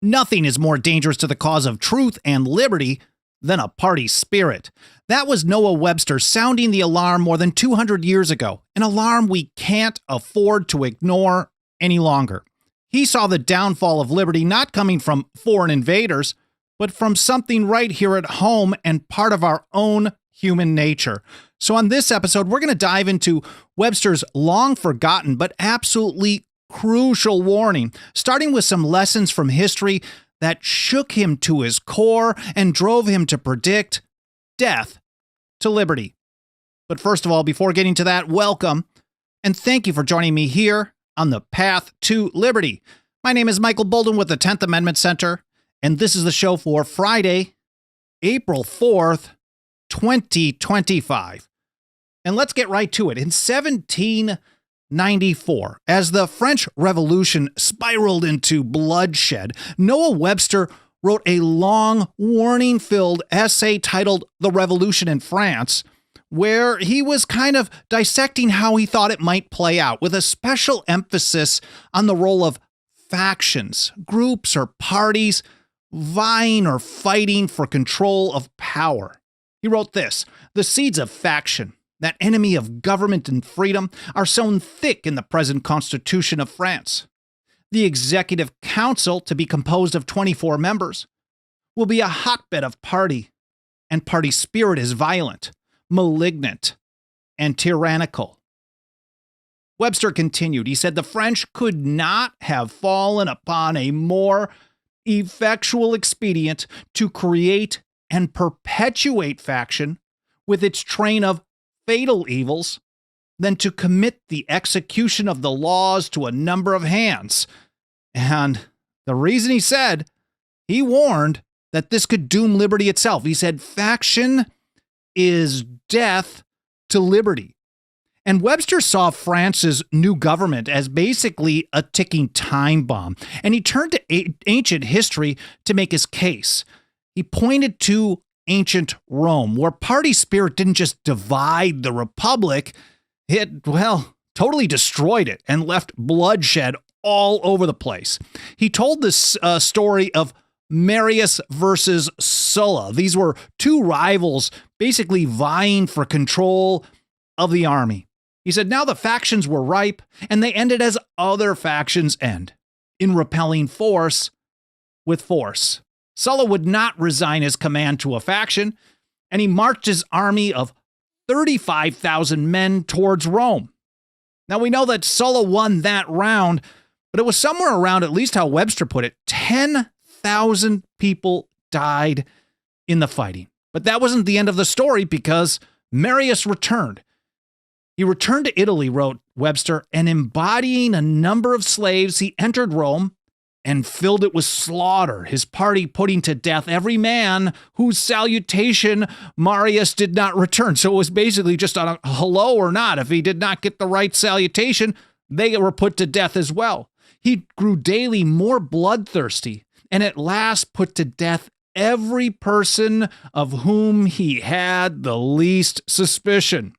Nothing is more dangerous to the cause of truth and liberty than a party spirit. That was Noah Webster sounding the alarm more than 200 years ago, an alarm we can't afford to ignore any longer. He saw the downfall of liberty not coming from foreign invaders, but from something right here at home and part of our own human nature. So on this episode, we're going to dive into Webster's long forgotten but absolutely crucial warning, starting with some lessons from history that shook him to his core and drove him to predict death to liberty. But first of all, before getting to that, welcome and thank you for joining me here on the path to liberty. My name is Michael Bolden with the 10th Amendment Center, and this is the show for Friday, April 4th, 2025. And let's get right to it. In 1794, as the French Revolution spiraled into bloodshed, Noah Webster wrote a long, warning-filled essay titled The Revolution in France, where he was kind of dissecting how he thought it might play out, with a special emphasis on the role of factions, groups or parties vying or fighting for control of power. He wrote this: "The seeds of faction, that enemy of government and freedom, are sown thick in the present Constitution of France. The Executive Council, to be composed of 24 members, will be a hotbed of party, and party spirit is violent, malignant, and tyrannical." Webster continued. He said, "The French could not have fallen upon a more effectual expedient to create and perpetuate faction with its train of fatal evils than to commit the execution of the laws to a number of hands." And the reason he said, he warned that this could doom liberty itself. He said, faction is death to liberty. And Webster saw France's new government as basically a ticking time bomb. And he turned to ancient history to make his case. He pointed to ancient Rome, where party spirit didn't just divide the republic, it, totally destroyed it and left bloodshed all over the place. He told this story of Marius versus Sulla. These were two rivals basically vying for control of the army. He said, now the factions were ripe, and they ended as other factions end, in repelling force with force. Sulla would not resign his command to a faction, and he marched his army of 35,000 men towards Rome. Now, we know that Sulla won that round, but it was somewhere around, at least how Webster put it, 10,000 people died in the fighting. But that wasn't the end of the story, because Marius returned. He returned to Italy, wrote Webster, and embodying a number of slaves, he entered Rome and filled it with slaughter, his party putting to death every man whose salutation Marius did not return. So it was basically just on a hello or not. If he did not get the right salutation, they were put to death as well. He grew daily more bloodthirsty, and at last put to death every person of whom he had the least suspicion.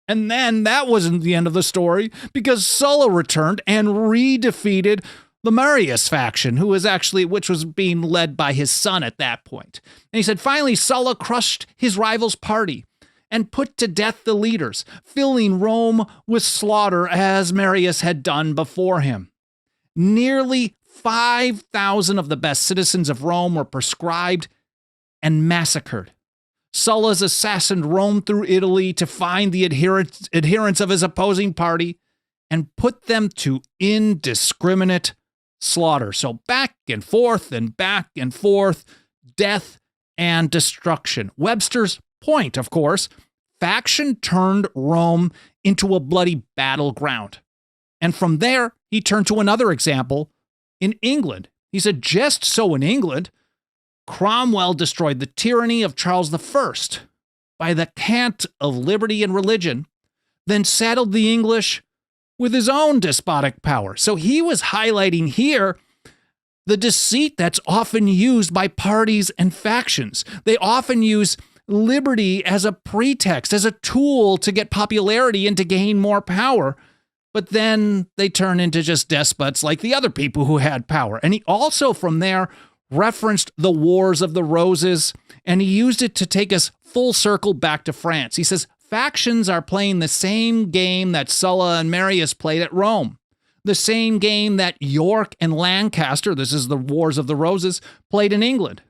And then that wasn't the end of the story, because Sulla returned and re-defeated the Marius faction, which was being led by his son at that point. And he said, finally, Sulla crushed his rival's party and put to death the leaders, filling Rome with slaughter as Marius had done before him. Nearly 5,000 of the best citizens of Rome were proscribed and massacred. Sulla's assassin roamed through Italy to find the adherents of his opposing party and put them to indiscriminate slaughter. So back and forth, death and destruction. Webster's point, of course, faction turned Rome into a bloody battleground. And from there, he turned to another example in England. He said, just so in England, Cromwell destroyed the tyranny of Charles I by the cant of liberty and religion, then saddled the English with his own despotic power. So he was highlighting here the deceit that's often used by parties and factions. They often use liberty as a pretext, as a tool to get popularity and to gain more power. but then they turn into just despots like the other people who had power. And he also, from there, referenced the Wars of the Roses, and he used it to take us full circle back to France. He says, factions are playing the same game that Sulla and Marius played at Rome, the same game that York and Lancaster, this is the Wars of the Roses, played in England.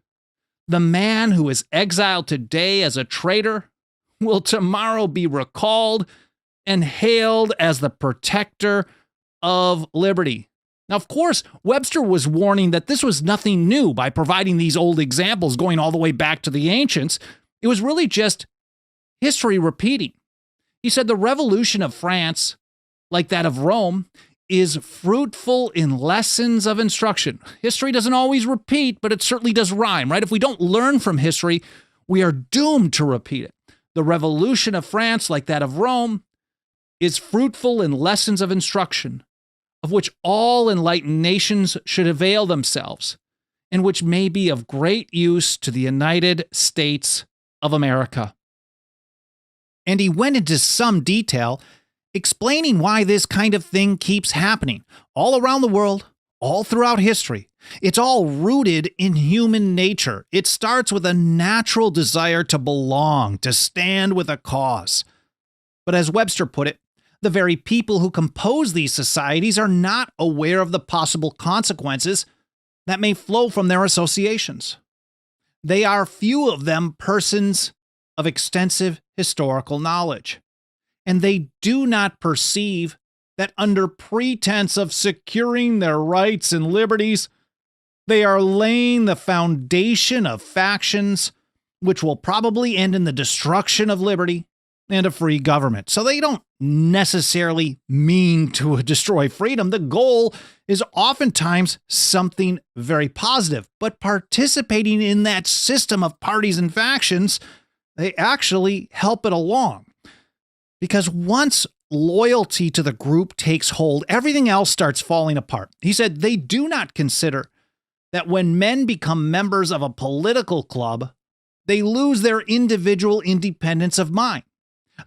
The man who is exiled today as a traitor will tomorrow be recalled and hailed as the protector of liberty. Now, of course, Webster was warning that this was nothing new by providing these old examples going all the way back to the ancients. It was really just history repeating. He said the revolution of France, like that of Rome, is fruitful in lessons of instruction. History doesn't always repeat, but it certainly does rhyme, right? If we don't learn from history, we are doomed to repeat it. The revolution of France, like that of Rome, is fruitful in lessons of instruction, of which all enlightened nations should avail themselves, and which may be of great use to the United States of America. And he went into some detail explaining why this kind of thing keeps happening all around the world, all throughout history. It's all rooted in human nature. It starts with a natural desire to belong, to stand with a cause. But as Webster put it, the very people who compose these societies are not aware of the possible consequences that may flow from their associations. They are, few of them, persons of extensive historical knowledge, and they do not perceive that under pretense of securing their rights and liberties, they are laying the foundation of factions which will probably end in the destruction of liberty and a free government. So they don't necessarily mean to destroy freedom. The goal is oftentimes something very positive, but participating in that system of parties and factions, they actually help it along. Because once loyalty to the group takes hold, everything else starts falling apart. He said they do not consider that when men become members of a political club, they lose their individual independence of mind,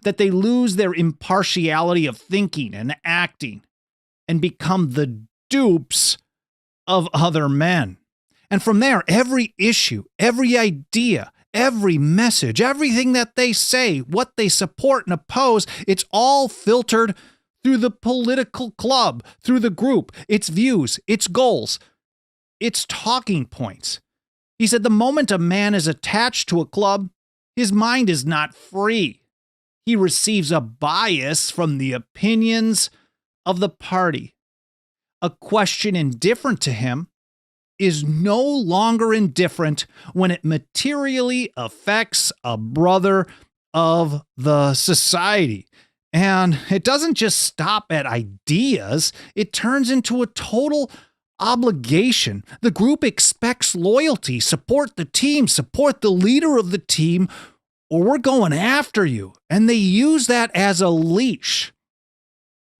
that they lose their impartiality of thinking and acting and become the dupes of other men. And from there, every issue, every idea, every message, everything that they say, what they support and oppose, it's all filtered through the political club, through the group, its views, its goals, its talking points. He said the moment a man is attached to a club, his mind is not free. He receives a bias from the opinions of the party. A question indifferent to him is no longer indifferent when it materially affects a brother of the society. And it doesn't just stop at ideas, it turns into a total obligation. The group expects loyalty, support the team, support the leader of the team, or we're going after you. And they use that as a leash.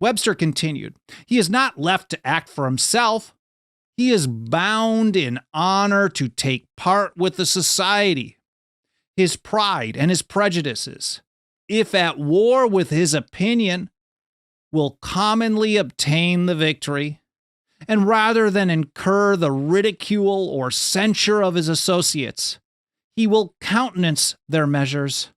Webster continued, he is not left to act for himself. He is bound in honor to take part with the society. His pride and his prejudices, if at war with his opinion, will commonly obtain the victory. And rather than incur the ridicule or censure of his associates, he will countenance their measures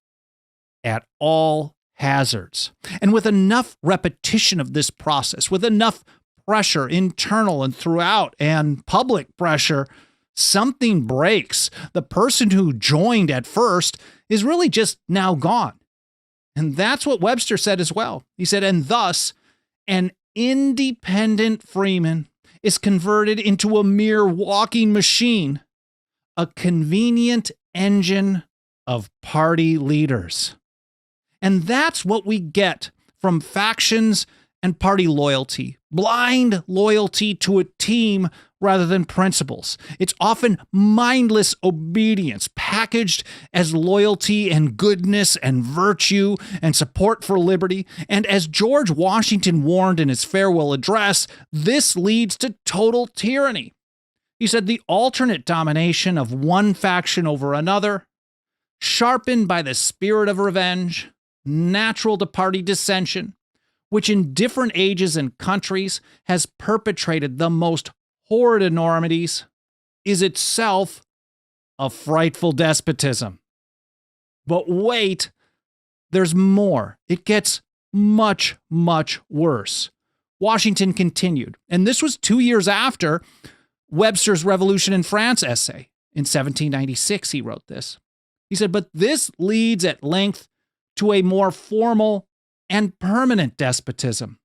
at all hazards. And with enough repetition of this process, with enough pressure, internal and throughout, and public pressure, something breaks. The person who joined at first is really just now gone. And that's what Webster said as well. He said, and thus, an independent freeman is converted into a mere walking machine, a convenient engine of party leaders. And that's what we get from factions and party loyalty, blind loyalty to a team rather than principles. It's often mindless obedience packaged as loyalty and goodness and virtue and support for liberty. And as George Washington warned in his farewell address, this leads to total tyranny. He said the alternate domination of one faction over another, sharpened by the spirit of revenge, natural to party dissension, which in different ages and countries has perpetrated the most horrid enormities, is itself a frightful despotism. But wait, there's more. It gets much, much worse. Washington continued, and this was 2 years after Webster's Revolution in France essay. In 1796, he wrote this. He said, but this leads at length to a more formal and permanent despotism.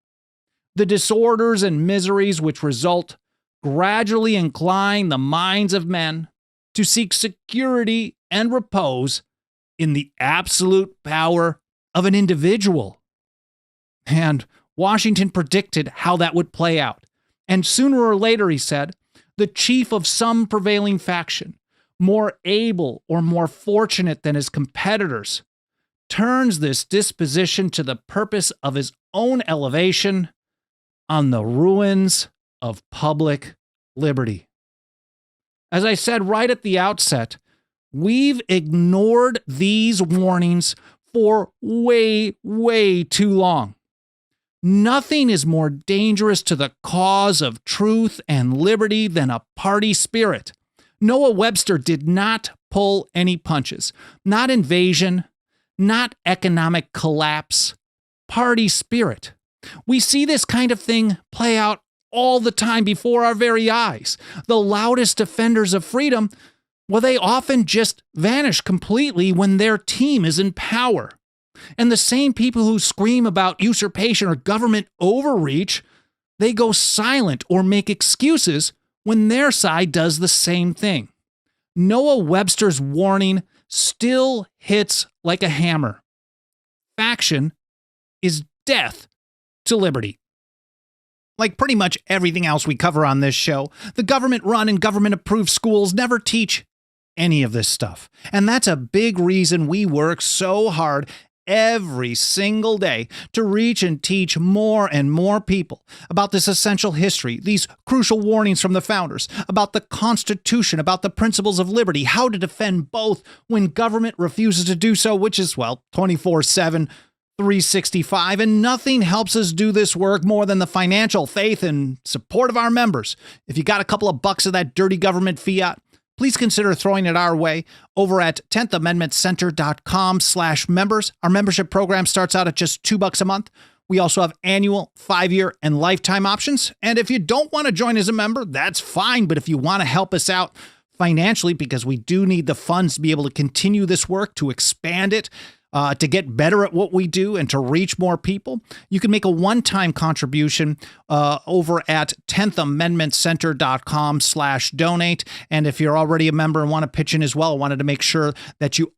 The disorders and miseries which result gradually incline the minds of men to seek security and repose in the absolute power of an individual. And Washington predicted how that would play out. And sooner or later, he said, the chief of some prevailing faction, more able or more fortunate than his competitors, turns this disposition to the purpose of his own elevation on the ruins of public liberty. As I said right at the outset, we've ignored these warnings for way, way too long. Nothing is more dangerous to the cause of truth and liberty than a party spirit. Noah Webster did not pull any punches. Not invasion, not economic collapse, party spirit. We see this kind of thing play out all the time before our very eyes. The loudest defenders of freedom, well, they often just vanish completely when their team is in power. And the same people who scream about usurpation or government overreach, they go silent or make excuses when their side does the same thing. Noah Webster's warning still hits like a hammer. Faction is death to liberty. Like pretty much everything else we cover on this show, the government-run and government-approved schools never teach any of this stuff. And that's a big reason we work so hard every single day to reach and teach more and more people about this essential history, these crucial warnings from the founders, about the Constitution, about the principles of liberty, how to defend both when government refuses to do so, which is, well, 24/7, 365, and nothing helps us do this work more than the financial faith and support of our members. If you got a couple of bucks of that dirty government fiat, please consider throwing it our way over at 10thamendmentcenter.com/members. Our membership program starts out at just $2 a month. We also have annual, 5-year, and lifetime options. And if you don't want to join as a member, that's fine. But if you want to help us out financially, because we do need the funds to be able to continue this work, to expand it, to get better at what we do and to reach more people, you can make a one-time contribution over at 10thamendmentcenter.com/donate. And if you're already a member and want to pitch in as well, I wanted to make sure that you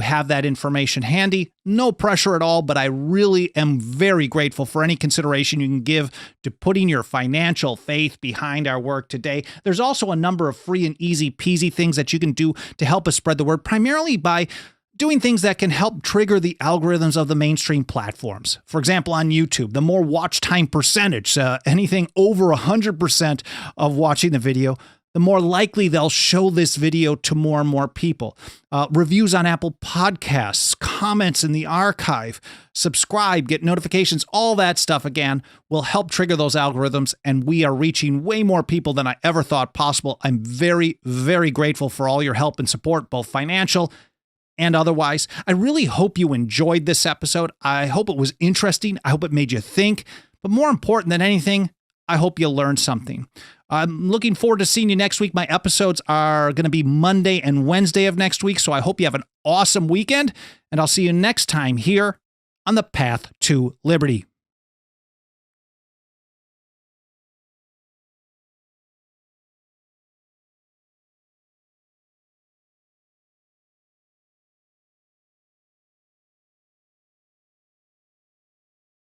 have that information handy. No pressure at all, but I really am very grateful for any consideration you can give to putting your financial faith behind our work today. There's also a number of free and easy peasy things that you can do to help us spread the word, primarily by doing things that can help trigger the algorithms of the mainstream platforms. For example, on YouTube, the more watch time percentage, anything over 100% of watching the video, the more likely they'll show this video to more and more people. Reviews on Apple Podcasts, comments in the archive, subscribe, get notifications, all that stuff, again, will help trigger those algorithms, and we are reaching way more people than I ever thought possible. I'm very, very grateful for all your help and support, both financial and otherwise. I really hope you enjoyed this episode. I hope it was interesting. I hope it made you think. But more important than anything, I hope you learned something. I'm looking forward to seeing you next week. My episodes are going to be Monday and Wednesday of next week, so I hope you have an awesome weekend, and I'll see you next time here on the Path to Liberty.